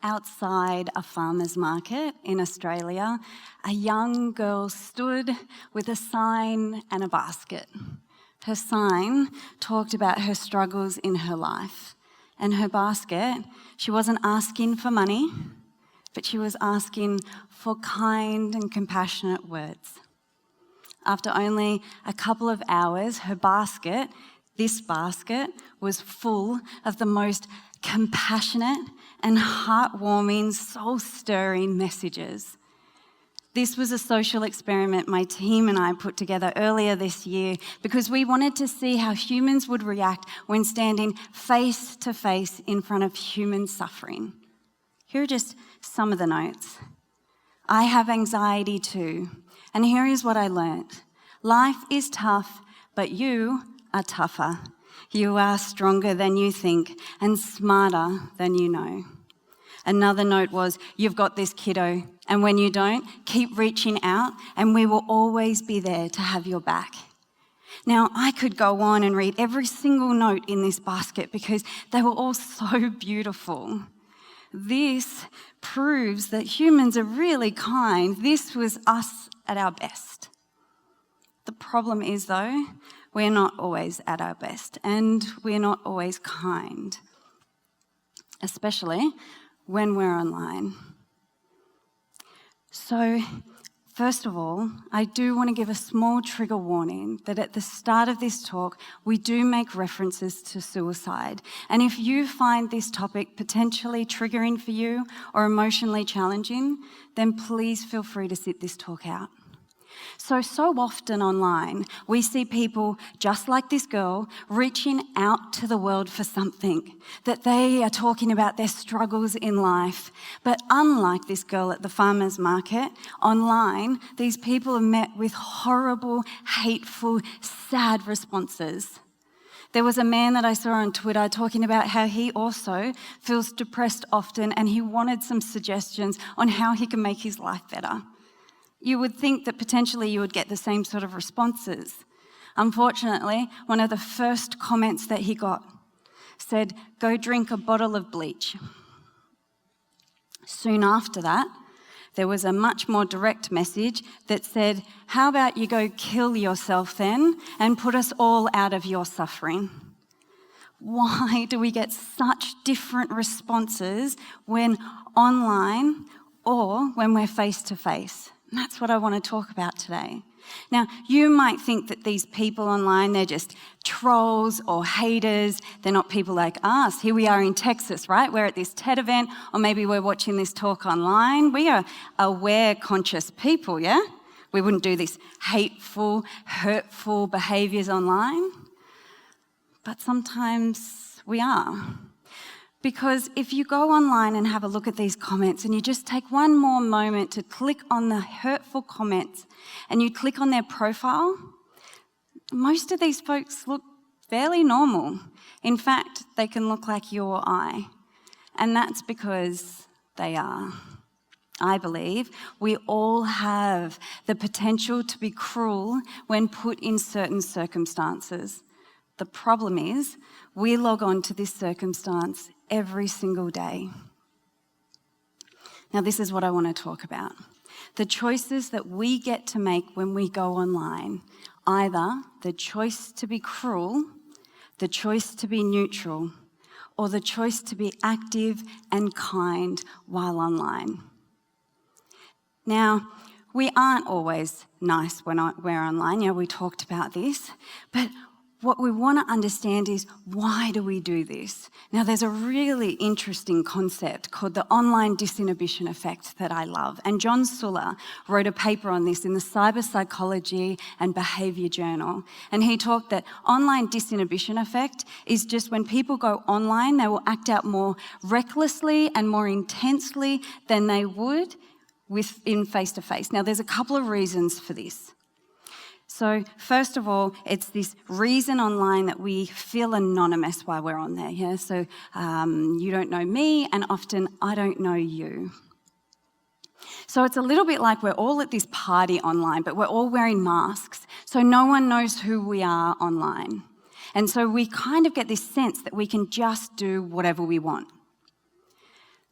Outside a farmer's market in Australia, a young girl stood with a sign and a basket. Her sign talked about her struggles in her life. And her basket, she wasn't asking for money, but she was asking for kind and compassionate words. After only a couple of hours, this basket was full of the most compassionate and heartwarming, soul-stirring messages. This was a social experiment my team and I put together earlier this year because we wanted to see how humans would react when standing face to face in front of human suffering. Here are just some of the notes. I have anxiety too, and here is what I learnt. Life is tough, but you are tougher. You are stronger than you think and smarter than you know. Another note was, you've got this, kiddo, and when you don't, keep reaching out and we will always be there to have your back. Now, I could go on and read every single note in this basket because they were all so beautiful. This proves that humans are really kind. This was us at our best. The problem is, though, we're not always at our best and we're not always kind, especially when we're online. So, first of all, I do want to give a small trigger warning that at the start of this talk, we do make references to suicide. And if you find this topic potentially triggering for you or emotionally challenging, then please feel free to sit this talk out. So often online, we see people just like this girl reaching out to the world for something, that they are talking about their struggles in life. But unlike this girl at the farmer's market, online, these people are met with horrible, hateful, sad responses. There was a man that I saw on Twitter talking about how he also feels depressed often and he wanted some suggestions on how he can make his life better. You would think that potentially you would get the same sort of responses. Unfortunately, one of the first comments that he got said, "Go drink a bottle of bleach." Soon after that, there was a much more direct message that said, "How about you go kill yourself then and put us all out of your suffering?" Why do we get such different responses when online or when we're face to face? And that's what I want to talk about today. Now, you might think that these people online, they're just trolls or haters. They're not people like us. Here we are in Texas, right? We're at this TED event, or maybe we're watching this talk online. We are aware, conscious people, yeah? We wouldn't do these hateful, hurtful behaviours online. But sometimes we are. Because if you go online and have a look at these comments and you just take one more moment to click on the hurtful comments and you click on their profile, most of these folks look fairly normal. In fact, they can look like you or I. And that's because they are. I believe we all have the potential to be cruel when put in certain circumstances. The problem is we log on to this circumstance every single day. Now, this is what I want to talk about. The choices that we get to make when we go online. Either the choice to be cruel, the choice to be neutral, or the choice to be active and kind while online. Now, we aren't always nice when we're online. We talked about this. But what we want to understand is, why do we do this? Now, there's a really interesting concept called the online disinhibition effect that I love. And John Suller wrote a paper on this in the Cyber Psychology and Behaviour Journal. And he talked that online disinhibition effect is just when people go online, they will act out more recklessly and more intensely than they would in face-to-face. Now, there's a couple of reasons for this. So first of all, it's this reason online that we feel anonymous while we're on there. Yeah? So you don't know me, and often I don't know you. So it's a little bit like we're all at this party online, but we're all wearing masks, so no one knows who we are online. And so we kind of get this sense that we can just do whatever we want.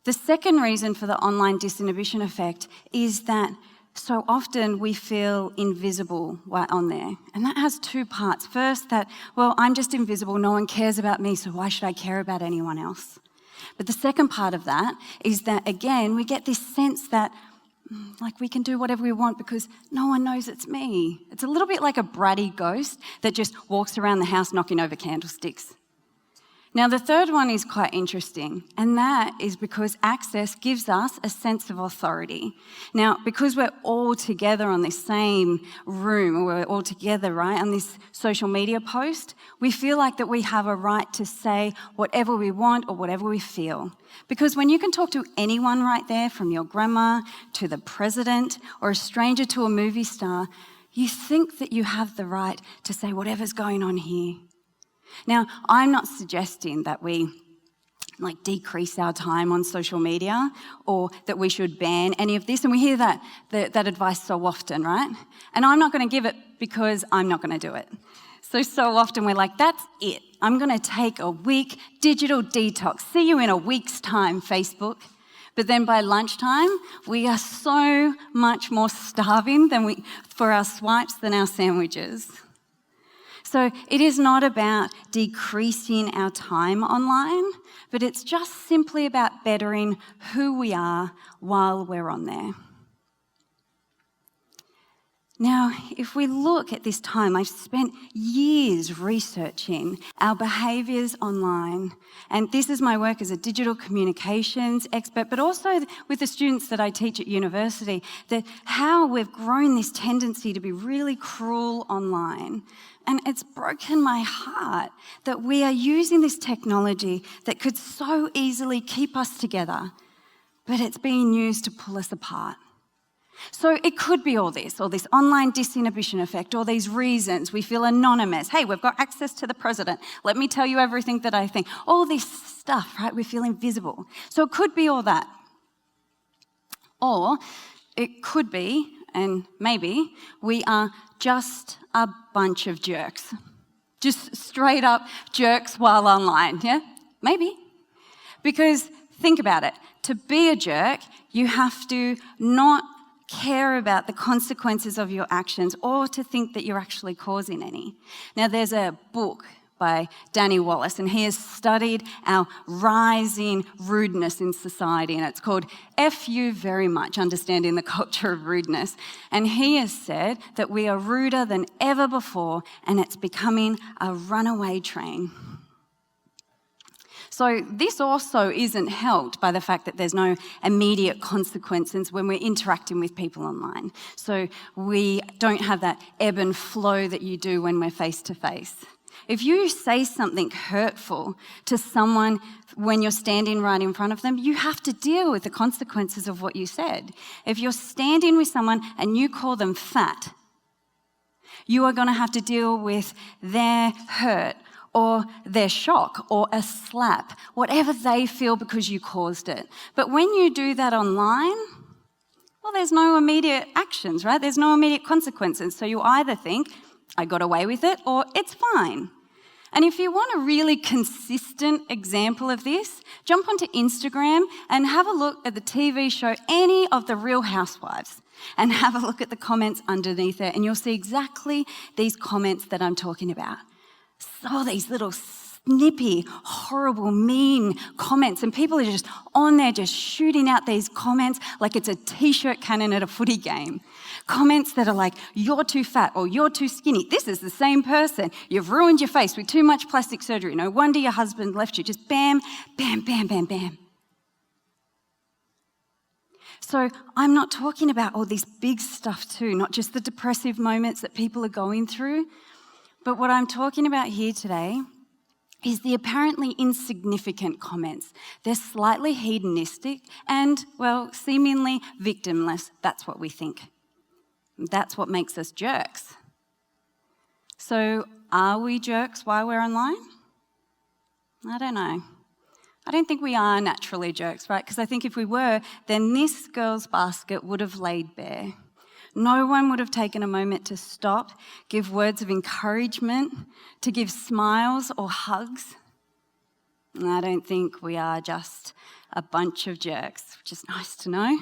The second reason for the online disinhibition effect is that so often we feel invisible while on there. And that has two parts. First, that, well, I'm just invisible, no one cares about me, so why should I care about anyone else? But the second part of that is that, again, we get this sense that like we can do whatever we want because no one knows it's me. It's a little bit like a bratty ghost that just walks around the house knocking over candlesticks. Now, the third one is quite interesting, and that is because access gives us a sense of authority. Now, because we're all together on this same room, or we're all together, right, on this social media post, we feel like that we have a right to say whatever we want or whatever we feel. Because when you can talk to anyone right there, from your grandma to the president or a stranger to a movie star, you think that you have the right to say whatever's going on here. Now, I'm not suggesting that we decrease our time on social media or that we should ban any of this, and we hear that advice so often, right? And I'm not going to give it because I'm not going to do it. So often we're like, that's it. I'm going to take a week digital detox. See you in a week's time, Facebook. But then by lunchtime, we are so much more starving for our swipes than our sandwiches. So it is not about decreasing our time online, but it's just simply about bettering who we are while we're on there. Now, if we look at this time, I've spent years researching our behaviours online, and this is my work as a digital communications expert, but also with the students that I teach at university, that how we've grown this tendency to be really cruel online. And it's broken my heart that we are using this technology that could so easily keep us together, but it's being used to pull us apart. So it could be all this online disinhibition effect, all these reasons we feel anonymous. Hey, we've got access to the president. Let me tell you everything that I think. All this stuff, right? We feel invisible. So it could be all that. Or it could be, and maybe, we are just a bunch of jerks. Just straight up jerks while online, yeah? Maybe. Because think about it. To be a jerk, you have to not care about the consequences of your actions or to think that you're actually causing any. Now, there's a book by Danny Wallace, and he has studied our rising rudeness in society, and it's called F You Very Much, Understanding the Culture of Rudeness. And he has said that we are ruder than ever before, and it's becoming a runaway train. So this also isn't helped by the fact that there's no immediate consequences when we're interacting with people online. So we don't have that ebb and flow that you do when we're face to face. If you say something hurtful to someone when you're standing right in front of them, you have to deal with the consequences of what you said. If you're standing with someone and you call them fat, you are going to have to deal with their hurt or their shock or a slap, whatever they feel because you caused it. But when you do that online, well, there's no immediate actions, right? There's no immediate consequences. So you either think, I got away with it, or it's fine. And if you want a really consistent example of this, jump onto Instagram and have a look at the TV show Any of the Real Housewives and have a look at the comments underneath it, and you'll see exactly these comments that I'm talking about. So these little snippy, horrible, mean comments, and people are just on there just shooting out these comments like it's a t-shirt cannon at a footy game. Comments that are like, you're too fat or you're too skinny. This is the same person. You've ruined your face with too much plastic surgery. No wonder your husband left you. Just bam, bam, bam, bam, bam. So I'm not talking about all this big stuff too, not just the depressive moments that people are going through. But what I'm talking about here today is the apparently insignificant comments. They're slightly hedonistic and, well, seemingly victimless. That's what we think. That's what makes us jerks. So are we jerks while we're online? I don't know. I don't think we are naturally jerks, right? Because I think if we were, then this girl's basket would have laid bare. No one would have taken a moment to stop, give words of encouragement, to give smiles or hugs. And I don't think we are just a bunch of jerks, which is nice to know.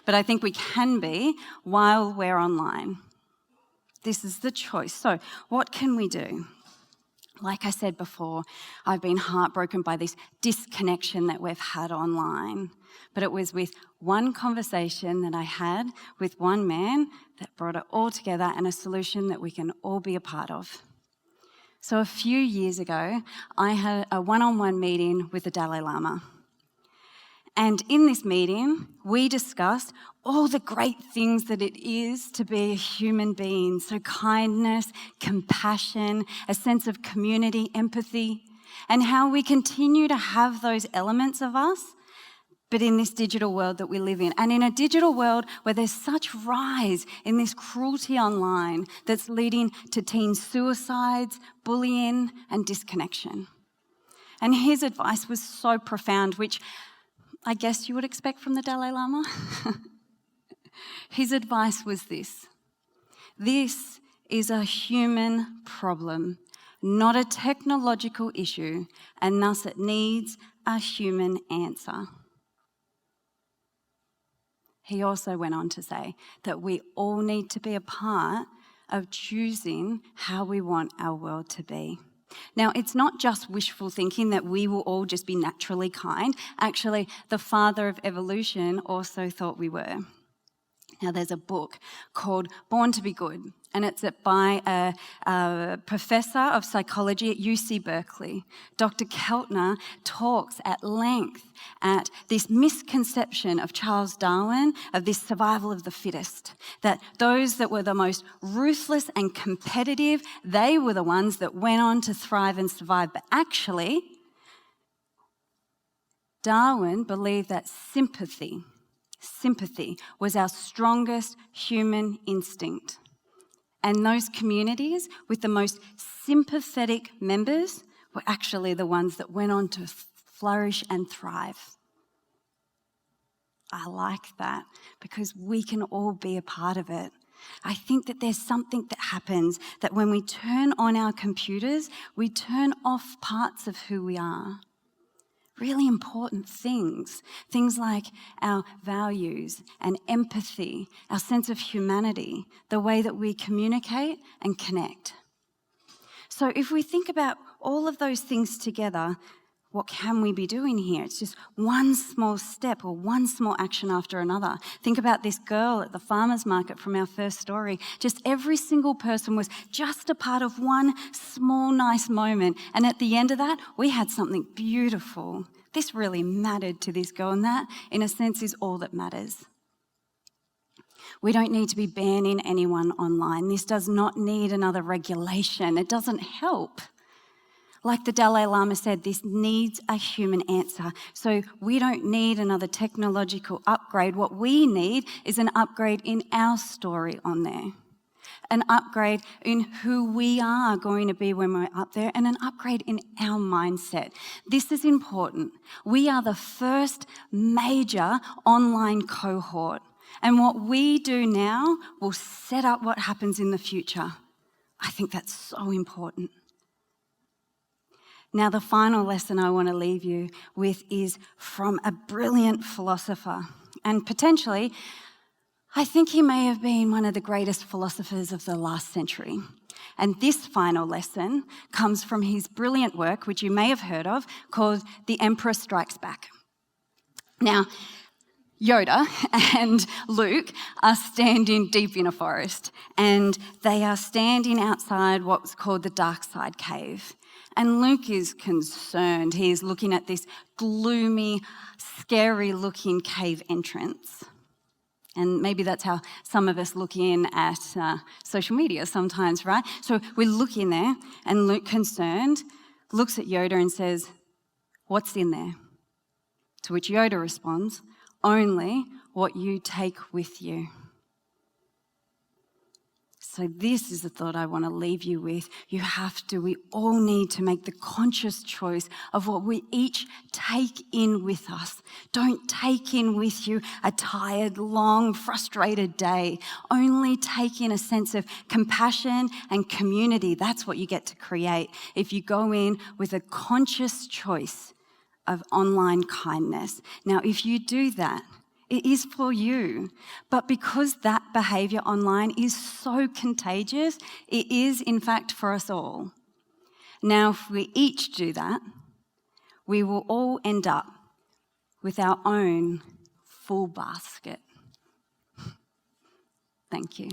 But I think we can be while we're online. This is the choice. So what can we do? Like I said before, I've been heartbroken by this disconnection that we've had online. But it was with one conversation that I had with one man that brought it all together and a solution that we can all be a part of. So a few years ago, I had a one-on-one meeting with the Dalai Lama. And in this meeting, we discussed all the great things that it is to be a human being. So kindness, compassion, a sense of community, empathy, and how we continue to have those elements of us, but in this digital world that we live in. And in a digital world where there's such rise in this cruelty online that's leading to teen suicides, bullying, and disconnection. And his advice was so profound, which I guess you would expect from the Dalai Lama. His advice was this: this is a human problem, not a technological issue, and thus it needs a human answer. He also went on to say that we all need to be a part of choosing how we want our world to be. Now, it's not just wishful thinking that we will all just be naturally kind. Actually, the father of evolution also thought we were. Now, there's a book called Born to be Good, and it's by a professor of psychology at UC Berkeley. Dr. Keltner talks at length at this misconception of Charles Darwin, of this survival of the fittest, that those that were the most ruthless and competitive, they were the ones that went on to thrive and survive. But actually, Darwin believed that sympathy was our strongest human instinct. And those communities with the most sympathetic members were actually the ones that went on to flourish and thrive. I like that because we can all be a part of it. I think that there's something that happens that when we turn on our computers, we turn off parts of who we are. Really important things like our values and empathy, our sense of humanity, the way that we communicate and connect. So if we think about all of those things together, what can we be doing here? It's just one small step or one small action after another. Think about this girl at the farmer's market from our first story. Just every single person was just a part of one small, nice moment. And at the end of that, we had something beautiful. This really mattered to this girl, and that, in a sense, is all that matters. We don't need to be banning anyone online. This does not need another regulation. It doesn't help. Like the Dalai Lama said, this needs a human answer. So we don't need another technological upgrade. What we need is an upgrade in our story on there. An upgrade in who we are going to be when we're up there, and an upgrade in our mindset. This is important. We are the first major online cohort, and what we do now will set up what happens in the future. I think that's so important. Now, the final lesson I want to leave you with is from a brilliant philosopher, and potentially, I think he may have been one of the greatest philosophers of the last century. And this final lesson comes from his brilliant work, which you may have heard of, called The Emperor Strikes Back. Now, Yoda and Luke are standing deep in a forest, and they are standing outside what's called the Dark Side Cave. And Luke is concerned. He's looking at this gloomy, scary-looking cave entrance. And maybe that's how some of us look in at social media sometimes, right? So we look in there, and Luke, concerned, looks at Yoda and says, "What's in there?" To which Yoda responds, "Only what you take with you." So this is the thought I want to leave you with. We all need to make the conscious choice of what we each take in with us. Don't take in with you a tired, long, frustrated day. Only take in a sense of compassion and community. That's what you get to create if you go in with a conscious choice of online kindness. Now, if you do that, it is for you. But because that behaviour online is so contagious, it is, in fact, for us all. Now, if we each do that, we will all end up with our own full basket. Thank you.